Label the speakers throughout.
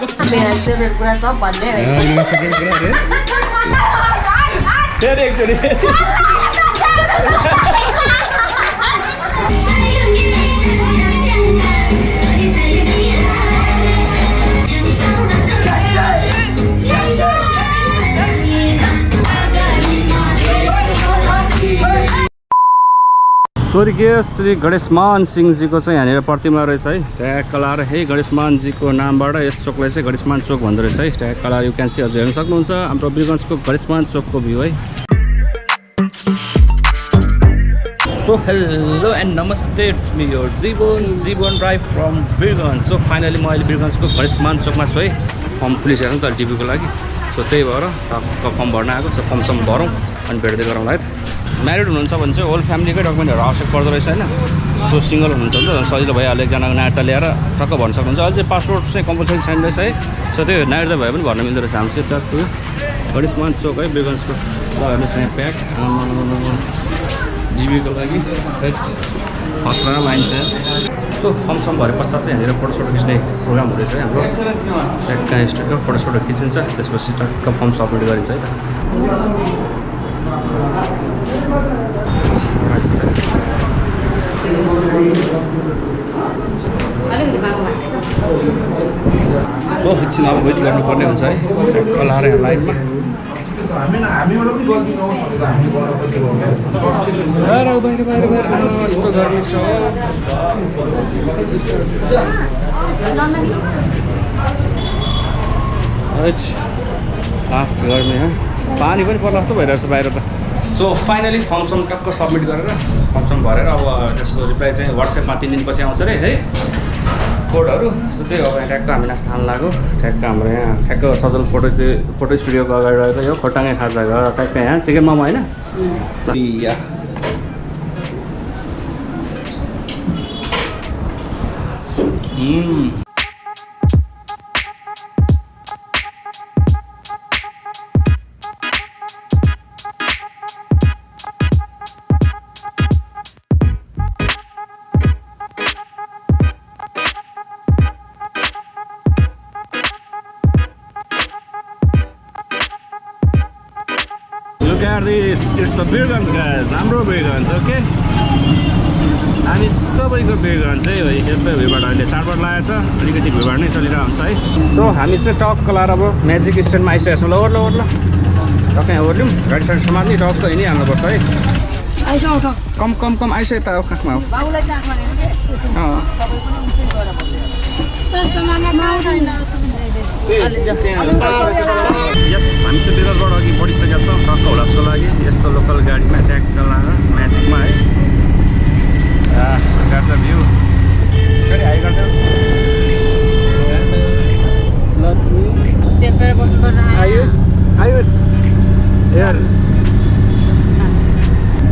Speaker 1: मेरो फेभरेट कुरा सब भन्दै
Speaker 2: फेरि एकचोटि स्वर्गीय श्री गणेशमान सिंहजीको चाहिँ यहाँनिर प्रतिमा रहेछ है। ट्याग कलार है गणेशमानजीको नामबाट यस चोकलाई चाहिँ गणेशमान चोक भन्दो रहेछ है। ट्याग कलार यु क्यान सी हजुर हेर्न सक्नुहुन्छ हाम्रो बिरगन्जको गणेशमान चोकको भ्यू है। So hello and namaste, it's me your Jeevan Rai from Birgunj. So finally म अहिले बिरगन्जको गणेशमान चोकमा छु है। फर्म खुलिसकेको छ नि त डिबीको लागि। सो त्यही भएर फर्म भर्न आएको छ। फर्मसम्म भरौँ अनि भेट्दै गरौँला है। म्यारिड हुनुहुन्छ भने चाहिँ होल फ्यामिलीकै डकुमेन्टहरू आवश्यक पर्दो रहेछ होइन। सो सिङ्गल हुनुहुन्छ भने त सजिलो भइहाल्यो, एकजनाको नागरिकता ल्याएर टक्क भर्न सक्नुहुन्छ। अझै पासपोर्ट चाहिँ कम्पलसरी छैन रहेछ है। सो त्यो नागरिकता भए पनि भर्न मिल्दो रहेछ। हाम्रो चाहिँ टक्क गणेशमान चोक है बिरगन्जको। ल हेर्नुहोस् यहाँ प्याक जिबीको लागि खतरा लाइन छ। सो फर्मसम्म भरे पश्चात चाहिँ यहाँनिर फोटोसोटो खिच्ने प्रोग्राम हुँदैछ है हाम्रो। ट्याक्क स्टेटको फोटोसोटो खिचिन्छ, त्यसपछि टक्क फर्म सब्मिट गरिन्छ है त। सो एकछिन अब वेट गर्नुपर्ने हुन्छ है। ट्याक्क लाएर यहाँ लाइनमा यस्तो गर्मी छ। लास्ट गर्मी है, पानी पनि पर्ला जस्तो भइरहेछ बाहिर त। सो फाइनली फर्मसम्म टक्क सब्मिट गरेर फर्मसम्म भरेर अब त्यसको रिप्लाई चाहिँ वाट्सएपमा 3 दिनपछि आउँछ अरे है कोडहरू। सो त्यही अब ठ्याक्क हामी नास्ता खान लाग्यो। ठ्याक्क हाम्रो यहाँ ठ्याक्क सजल फोटो स्टुडियोको अगाडि रहेको यो खोटाङै खाजा घर ट्याक्क यहाँ चिकन मोमो होइन। Look at this, it's the Birgunj guys, हाम्रो Birgunj, okay? हामी सबैको Birgunj है। यस्तै भिडभाड अहिले चाडबाड लागेको छ, अलिकति भिडभाड नै चलिरहेको हुन्छ है। सो हामी चाहिँ टक्क लाएर अब म्याजिक स्ट्यान्डमा आइसकेको छौँ। ल टक्क यहाँ ओर्ल्यौँ, गाडी साडी समात्ने टक्क हिँडिहाल्नुपर्छ है। कम आइसक्यो त अब काखमा हो। हामी चाहिँ बेलरबाट अघि बढिसकेका छौँ टक्क होलासको लागि। यस्तो लोकल गाडीमा ट्याक्क लाएर म्याजिकमा है। गाडी त भ्यू फेरि हाई गर्छ। आयुष यार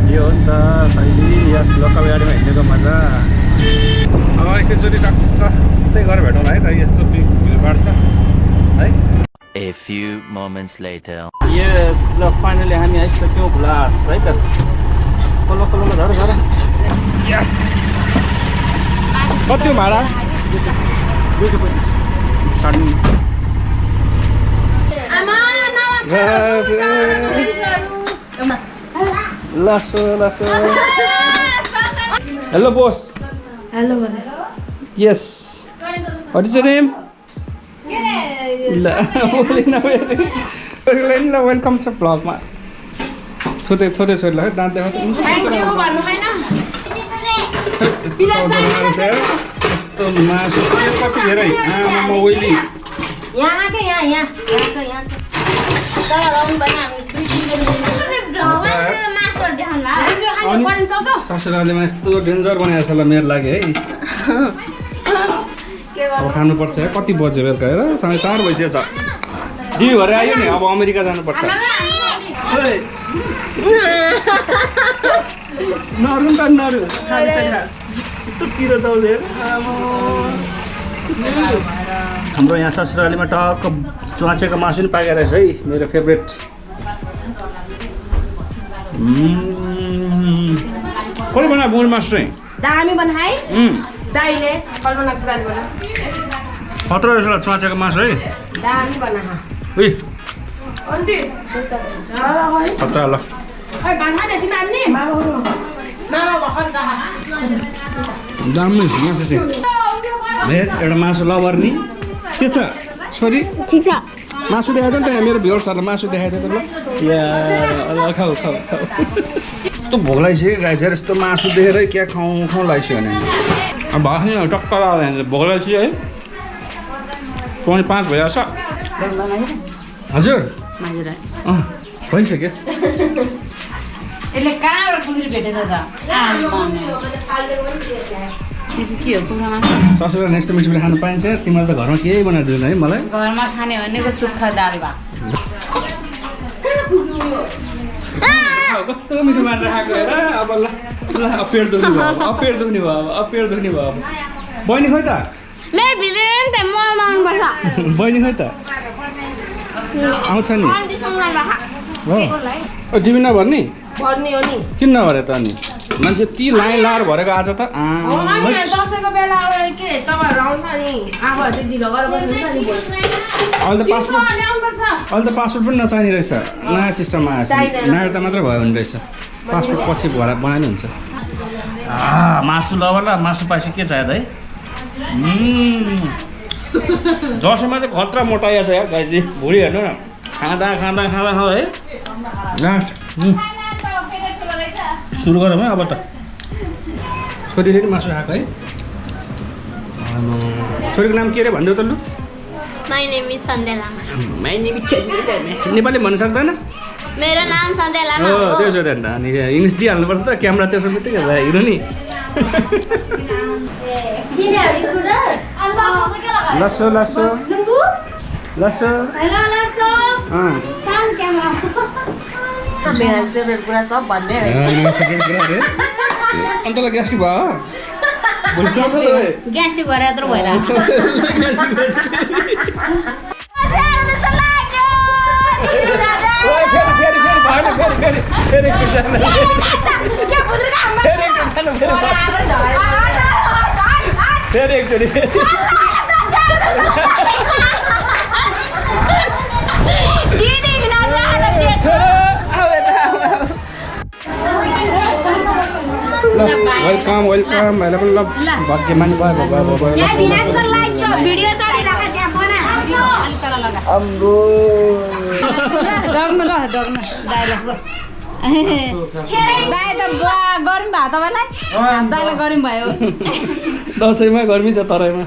Speaker 2: यो हो नि त शैली, यस लोकल गाडीमा हिँडेको मजा। अब एकैचोटि टक्क त्यही गरेर भेटौँला है त। यस्तो भिडभाड छ है।
Speaker 3: A few moments later.
Speaker 2: Yes, ल फाइनली हामी आइसक्यौँ ग्लास है त। फलो झर यस कति हो भाडा? 225 लासो hello Bose.
Speaker 1: Hello
Speaker 2: yes what is your name? Welcome छ ब्लगमा। थोरै छोरीलाई है दाँत देखाउँछ। यस्तो मासु कति धेरै आमा ओइली। ससुराले यस्तो डेन्जर बनाएको छ ल मेरो लागि है। अब खानुपर्छ है। कति बज्यो बेलुका हेर, 4:30 भइसकेको छ। जिबी भएर आयो नि, अब अमेरिका जानुपर्छ। नरु त नरु हाम्रो यहाँ ससुरालीमा टक्क च्वाचेको मासु पनि पाकेको रहेछ है, मेरो फेभरेट। कसले बनायो बोन मासु चाहिँ?
Speaker 1: दामी बनाए दाइले कल बनाएको कुरा बोला।
Speaker 2: खतरा रहेछ चुवाचेको मासु है
Speaker 1: दामी बना
Speaker 2: उही
Speaker 1: अन्ति
Speaker 2: खतरा ल दामी मासु चाहिँ एउटा मासु लबर नि के छ छोरी
Speaker 4: ठिक छ
Speaker 2: मासु देखाएको नि त मेरो भ्युअर्सहरूलाई मासु देखाएको थियो त ल या खाऊ खाऊ खाऊ यस्तो भोक लागिसक्यो गाई चाहिँ यस्तो मासु देखेरै क्या खाउँ लागिसक्यो भने अब भएको नि टक्क भोक लागिसक्यो है 5 भइरहेछ हजुर भइसक्यो
Speaker 1: यसले कहाँबाट पुगेर भेटेछ त के हो पुरानो
Speaker 2: ससुराले यस्तो मिठो मिठो खानु पाइन्छ तिमीले त घरमा केही बनाइदिँदैन है मलाई
Speaker 1: घरमा खाने भनेको सुक्खा दाल भात
Speaker 2: कस्तो मिठो मारेर खाएको हेर अब ल ल अपेर दुख्ने भयो अब बहिनी खोइ त
Speaker 4: मेरो भिडियो नि त मल माउनु पर्छ
Speaker 2: बहिनी खोइ त आउँछ नि हो टिभी नभर्ने
Speaker 1: भर्ने हो नि
Speaker 2: किन नभरे त अनि मान्छे ती लाइन लाएर भरेको आज त
Speaker 1: दसैँको बेला अब के तपाईँहरू आउँछ नि आफूहरू चाहिँ ढिलो गरेर बस्नुहुन्छ नि
Speaker 2: अहिले त पासपोर्ट पनि नचाहिने रहेछ नयाँ सिस्टममा आएछ नागरिकता मात्रै भयो भने रहेछ पासपोर्ट पछि बनाइने हुन्छ मासु लबर र मासु पाएपछि के चाहियो है दसैँमा चाहिँ खतरा मोटाइएको छ यार गाईजी भुँडी हेर्नु न खाँदा है लास्ट सुरु गरौँ है अब त छोरीले पनि मासु खाएको है छोरीको नाम के अरे भनिदेऊ त लु
Speaker 4: My name is Sandhya Lama.
Speaker 2: Nepali भन्न सक्दैन
Speaker 4: मेरो नाम सन्ध्या लामा
Speaker 2: हो
Speaker 4: हो
Speaker 2: त्यसो त अनि इङ्ग्लिस दिइहाल्नुपर्छ त क्यामेरा त्यसो बित्तिकै हेर्नु नि लसो
Speaker 1: मेरो फेभरेट कुरा सब भन्ने
Speaker 2: अन्तलाई ग्यास्ट्रिक भयो
Speaker 1: ग्यास्ट्रिक भएर यत्रो भइरहेको
Speaker 2: फेरि एकचोटि वेलकम भाइलाई पनि ल भाग्यमानी भयो दसैँमा गर्मी छ तराईमा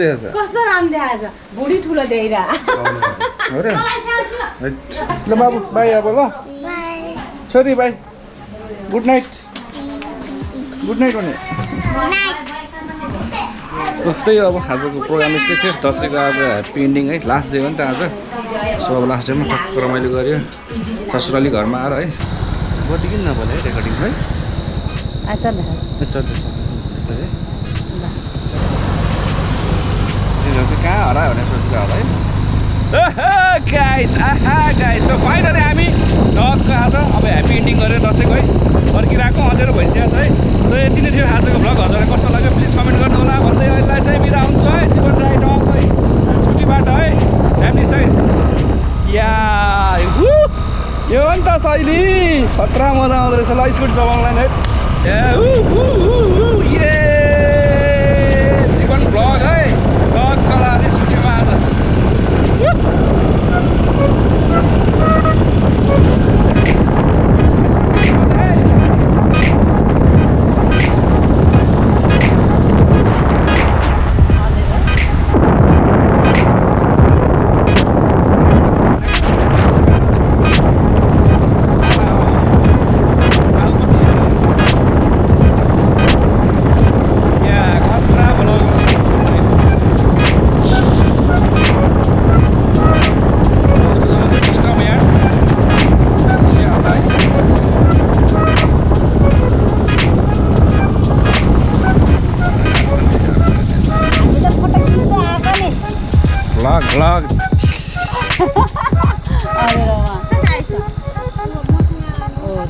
Speaker 1: कस्तो राम्रो देखाएछ बुढी ठुलो देख्दा
Speaker 2: ल बाबु बाई अब ल छोरी बाई गुड नाइट भने त्यही अब आजको प्रोग्राम यस्तै थियो दसैँको आज ह्याप्पी इन्डिङ है लास्ट डे हो नि त आज सो अब लास्ट डेमा टक्क रमाइलो गऱ्यो ससुराली घरमा आएर है बत्ती किन नभने है रेकर्डिङ है चल्दैछ यस्तै है कहाँ हरायो भने सोचेर होला है गाइज सो फाइनली हामी टक्क आज अब ह्याप्पी इन्डिङ गरेर दसैँको है फर्किरहेको अँधेरो भइसकेको छ है सो यति नै थियो आजको भ्लग हजुरलाई कस्तो लाग्यो प्लिज कमेन्ट गर्नु होला भन्दै अहिले चाहिँ बिदा हुन्छ है जीवन राई टक्क है खतरा मजा आउँदो रहेछ ल स्कुटी चलाउनलाई है जीवन भ्लग है भ्लग कला स्कुटीमा आज vlog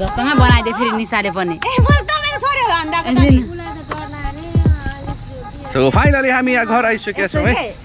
Speaker 5: जसँग बनाइदियो फेरि निसाले पनि
Speaker 2: सो फाइनली हामी यहाँ घर आइसकेका छौँ है